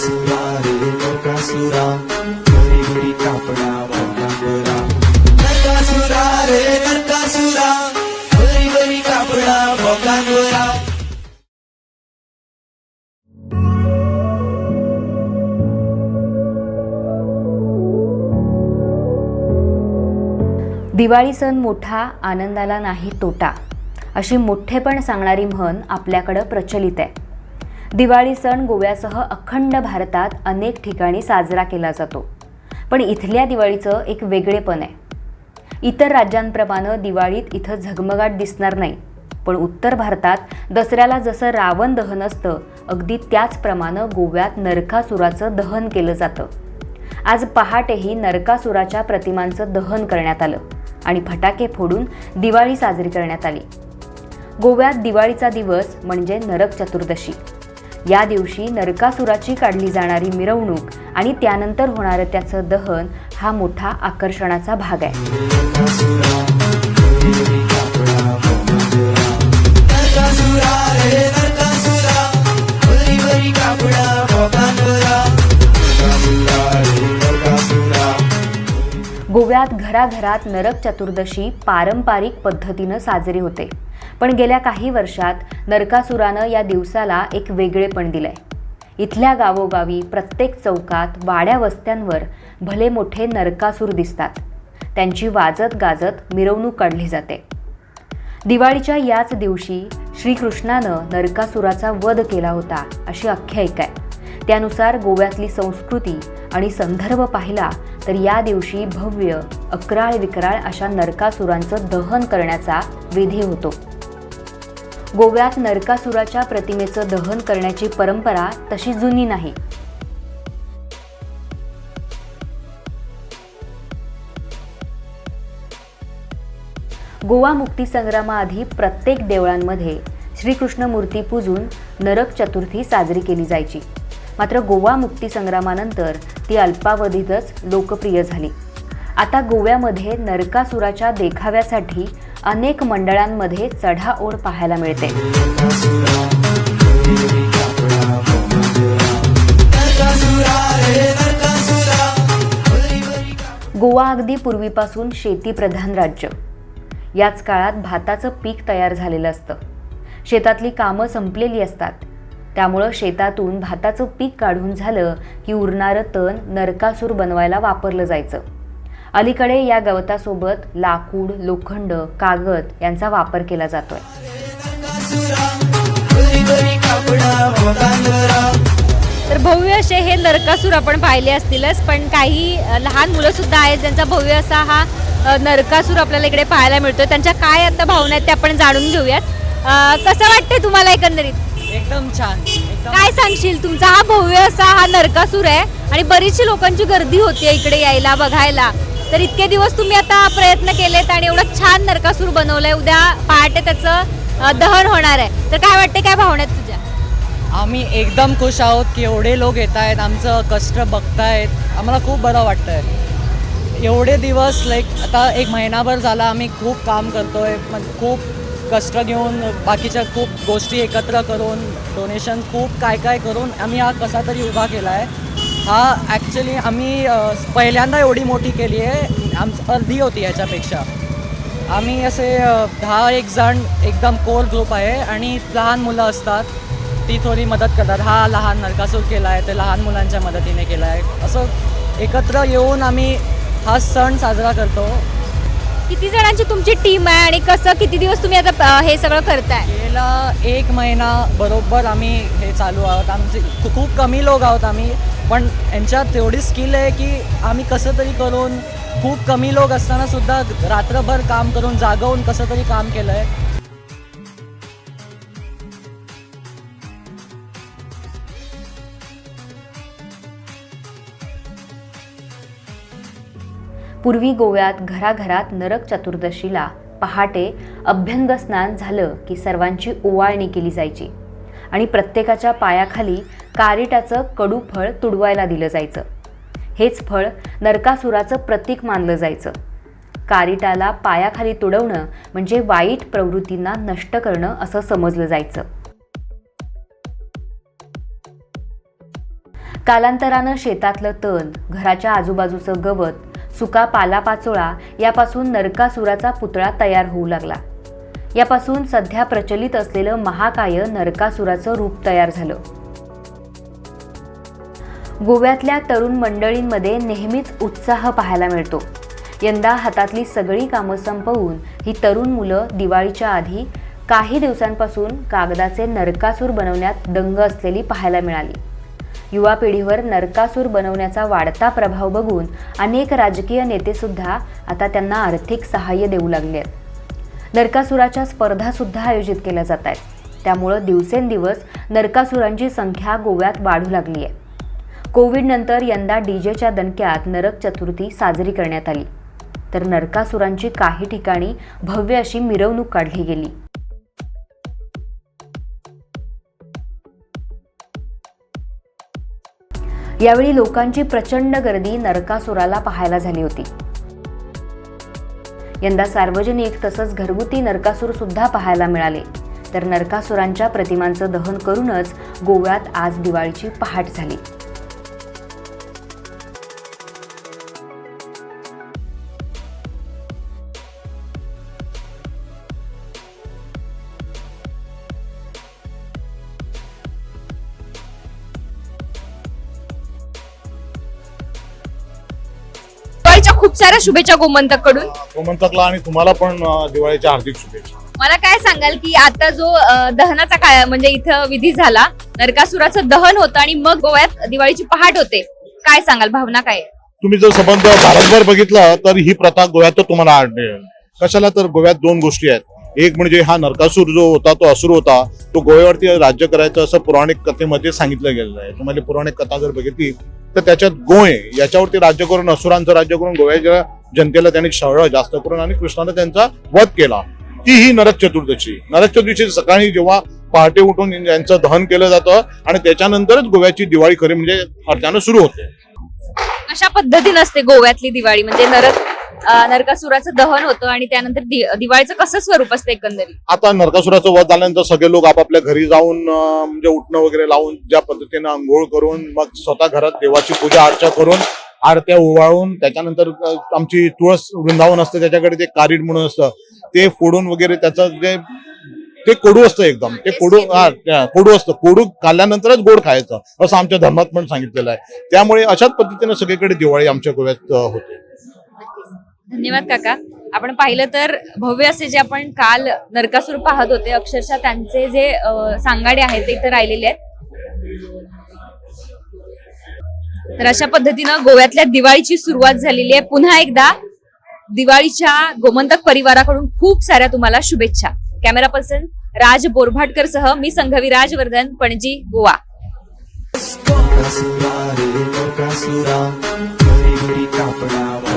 नरकासुरा रे नरकासुरा घरी घरी कापडा भोगांबरा नरकासुरा रे नरकासुरा घरी घरी कापडा भोगांबरा. दिवाळी सण मोठा, आनंदाला नाही तोटा, अशी मोठेपण सांगणारी म्हण आपल्याकडं प्रचलित आहे. दिवाळी सण गोव्यासह अखंड भारतात अनेक ठिकाणी साजरा केला जातो. पण इथल्या दिवाळीचं एक वेगळेपण आहे. इतर राज्यांप्रमाणे दिवाळीत इथं झगमगाट दिसणार नाही, पण उत्तर भारतात दसऱ्याला जसं रावण दहन असतं, अगदी त्याचप्रमाणे गोव्यात नरकासुराचं दहन केलं जातं. आज पहाटेही नरकासुराच्या प्रतिमांचं दहन करण्यात आलं आणि फटाके फोडून दिवाळी साजरी करण्यात आली. गोव्यात दिवाळीचा दिवस म्हणजे नरक चतुर्दशी. या दिवशी नरकासुराची काढली जाणारी मिरवणूक आणि त्यानंतर होणारं त्याचं दहन हा मोठा आकर्षणाचा भाग आहे. गोव्यात घराघरात नरक चतुर्दशी पारंपरिक पद्धतीनं साजरी होते. पण गेल्या काही वर्षात नरकासुरानं या दिवसाला एक वेगळेपण दिलंय. इथल्या गावोगावी, प्रत्येक चौकात, वाड्या वस्त्यांवर भले मोठे नरकासूर दिसतात. त्यांची वाजत गाजत मिरवणूक काढली जाते. दिवाळीच्या याच दिवशी श्रीकृष्णानं नरकासुराचा वध केला होता अशी आख्यायिका आहे. त्यानुसार गोव्यातली संस्कृती आणि संदर्भ पाहिला तर या दिवशी भव्य, अकराळ विकराळ अशा नरकासुरांचं दहन करण्याचा विधी होतो. गोव्यात नरकासुराच्या प्रतिमेचं दहन करण्याची परंपरा तशी जुनी नाही. गोवा मुक्तीसंग्रामाआधी प्रत्येक देवळांमध्ये श्रीकृष्ण मूर्ती पूजून नरक चतुर्थी साजरी केली जायची. मात्र गोवा मुक्तीसंग्रामानंतर ती अल्पावधीतच लोकप्रिय झाली. आता गोव्यामध्ये नरकासुराच्या देखाव्यासाठी अनेक मंडळांमध्ये चढाओढ पाहायला मिळते. गोवा अगदी पूर्वीपासून शेतीप्रधान राज्य. याच काळात भाताचं पीक तयार झालेलं असतं. शेतातली कामं संपलेली असतात. त्यामुळं शेतातून भाताचं पीक काढून झालं की उरणारं तण नरकासूर बनवायला वापरलं जायचं. अलीकडे या गवतासोबत लाकूड, लोखंड, कागद यांचा वापर केला जातोय. तर भव्य असे हे नरकासूर आपण पाहिले असतीलच, पण काही लहान मुलं सुद्धा आहेत ज्यांचा भव्य असा हा नरकासूर आपल्याला इकडे पाहायला मिळतोय. त्यांच्या काय आता भावना आहेत ते आपण जाणून घेऊयात. कसं वाटतंय तुम्हाला एकंदरीत? एकदम छान. काय सांगशील? तुमचा हा भव्य असा हा नरकासूर आहे आणि बरीचशी लोकांची गर्दी होती इकडे यायला बघायला. तर इतके दिवस तुम्ही आता प्रयत्न केलेत आणि एवढं छान नरकासूर बनवलंय. उद्या पहाटे त्याचं दहन होणार आहे. तर काय वाटते, काय भावना आहेत तुझ्या? आम्ही एकदम खुश आहोत की एवढे लोक येत आहेत, आमचं कष्ट बघतायत. आम्हाला खूप बरं वाटतंय. एवढे दिवस आता एक महिनाभर झाला आम्ही खूप काम करतोय. खूप कष्ट घेऊन, बाकीच्या खूप गोष्टी एकत्र करून, डोनेशन खूप काय करून आम्ही हा कसा तरी उभा केला आहे. हा ॲक्च्युली आम्ही पहिल्यांदा एवढी मोठी केली आहे. आमची अर्धी होती याच्यापेक्षा. आम्ही असे 10-1 जण एकदम कोर ग्रुप आहे आणि लहान मुलं असतात, ती थोडी मदत करतात. हा लहान नरकासूर केला आहे, ते लहान मुलांच्या मदतीने केला आहे. असं एकत्र येऊन आम्ही हा सण साजरा करतो. किती जणांची तुमची टीम आहे आणि कसं, किती दिवस तुम्ही आता हे सगळं करताय? गेला 1 महिना बरोबर आम्ही हे चालू आहोत. आमचे खूप कमी लोक आहोत आम्ही, पण यांच्यात तेवढी स्किल आहे की आम्ही कसं तरी करून, खूप कमी लोक असताना सुद्धा रात्रभर काम करून, जागवून कसं तरी काम केलं आहे. पूर्वी गोव्यात घराघरात नरक चतुर्दशीला पहाटे अभ्यंग स्नान झालं की सर्वांची ओवाळणी केली जायची आणि प्रत्येकाच्या पायाखाली कारिटाचं कडू फळ तुडवायला दिलं जायचं. हेच फळ नरकासुराचं प्रतीक मानलं जायचं. कारिटाला पायाखाली तुडवणं म्हणजे वाईट प्रवृत्तींना नष्ट करणं असं समजलं जायचं. कालांतरानं शेतातलं तण, घराच्या आजूबाजूचं गवत, सुका पालापाचोळा यापासून नरकासुराचा पुतळा तयार होऊ लागला. यापासून सध्या प्रचलित असलेलं महाकाय नरकासुराचं रूप तयार झालं. गोव्यातल्या तरुण मंडळींमध्ये नेहमीच उत्साह पाहायला मिळतो. यंदा हातातली सगळी कामं संपवून ही तरुण मुलं दिवाळीच्या आधी काही दिवसांपासून कागदाचे नरकासूर बनवण्यात दंग असलेली पाहायला मिळाली. युवा पिढीवर नरकासूर बनवण्याचा वाढता प्रभाव बघून अनेक राजकीय नेतेसुद्धा आता त्यांना आर्थिक सहाय्य देऊ लागले आहेत. नरकासुराच्या स्पर्धासुद्धा आयोजित केल्या जात आहेत. त्यामुळं दिवसेंदिवस नरकासुरांची संख्या गोव्यात वाढू लागली आहे. कोविडनंतर यंदा डीजेच्या दणक्यात नरक चतुर्थी साजरी करण्यात आली. तर नरकासुरांची काही ठिकाणी भव्य अशी मिरवणूक काढली गेली. यावेळी लोकांची प्रचंड गर्दी नरकासुराला पाहायला झाली होती. यंदा सार्वजनिक तसंच घरगुती नरकासूर सुद्धा पाहायला मिळाले. तर नरकासुरांच्या प्रतिमांचं दहन करूनच गोव्यात आज दिवाळीची पहाट झाली. दिवाळीच्या खूप साऱ्या शुभेच्छा गोमंतककडून. गोमंतकला आणि तुम्हाला पण दिवाळीच्या हार्दिक शुभेच्छा. मला काय सांगाल की आता जो दहनाचा काय म्हणजे इथं विधी झाला, नरकासुराचं दहन होतं आणि मग गोव्यात दिवाळीची पहाट होते, काय सांगाल, भावना काय आहे? तुम्ही जर संबंध भारतभर बघितलं तर ही प्रथा गोव्यात तर तुम्हाला आढळेल. कशाला तर गोव्यात दोन गोष्टी आहेत. एक म्हणजे हा नरकासूर जो होता तो असुर होता, तो गोव्यावरती राज्य करायचं असं पौराणिक कथेमध्ये सांगितलं गेलेलं आहे. तुम्हाला पौराणिक कथा जर बघितली तर त्याच्यात गोय याच्यावरती राज्य करून, असुरांचं राज्य करून गोव्याच्या जनतेला त्यांनी छळलं जास्त करून आणि कृष्णाने त्यांचा वध केला. ती ही नरक चतुर्दशी. नरक चतुर्थी सकाळी जेव्हा पहाटे उठून यांचं दहन केलं जातं आणि त्याच्यानंतरच गोव्याची दिवाळी खरी म्हणजे अर्थानं सुरू होते. अशा पद्धतीनं असते गोव्यातली दिवाळी, म्हणजे नरकासुराचं दहन होतं आणि त्यानंतर दिवाळीचं कसं स्वरूप असतं एकंदरीत? आता नरकासुराचं वध झाल्यानंतर सगळे लोक आपापल्या घरी जाऊन म्हणजे उठणं वगैरे लावून ज्या पद्धतीनं आंघोळ करून मग स्वतः घरात देवाची पूजा अर्चा करून आरत्या ओवाळून त्याच्यानंतर आमची तुळस वृंदावन असतं, त्याच्याकडे ते कारीड म्हणून असतं, ते फोडून वगैरे त्याचं जे ते कोडू असतं एकदम, ते कोडू असतं. कोडू खाल्ल्यानंतरच गोड खायचं असं आमच्या धर्मात पण सांगितलेलं आहे. त्यामुळे अशाच पद्धतीने सगळीकडे दिवाळी आमच्या गोव्यात होते. धन्यवाद काका. आपण पाहिलं तर भव्य असे जे आपण काल नरकासूर पाहत होते, अक्षरशः त्यांचे जे सांगाडे आहेत ते इथे राहिलेले आहेत. तर अशा पद्धतीनं गोव्यातल्या दिवाळीची सुरुवात झालेली आहे. पुन्हा एकदा दिवाळीच्या गोमंतक परिवाराकडून खूप साऱ्या तुम्हाला शुभेच्छा. कॅमेरा पर्सन राज बोरभाटकर सह मी संघवी राजवर्धन, पणजी, गोवा. नरकासुरा रे नरकासुरा, घरी घरी कापडा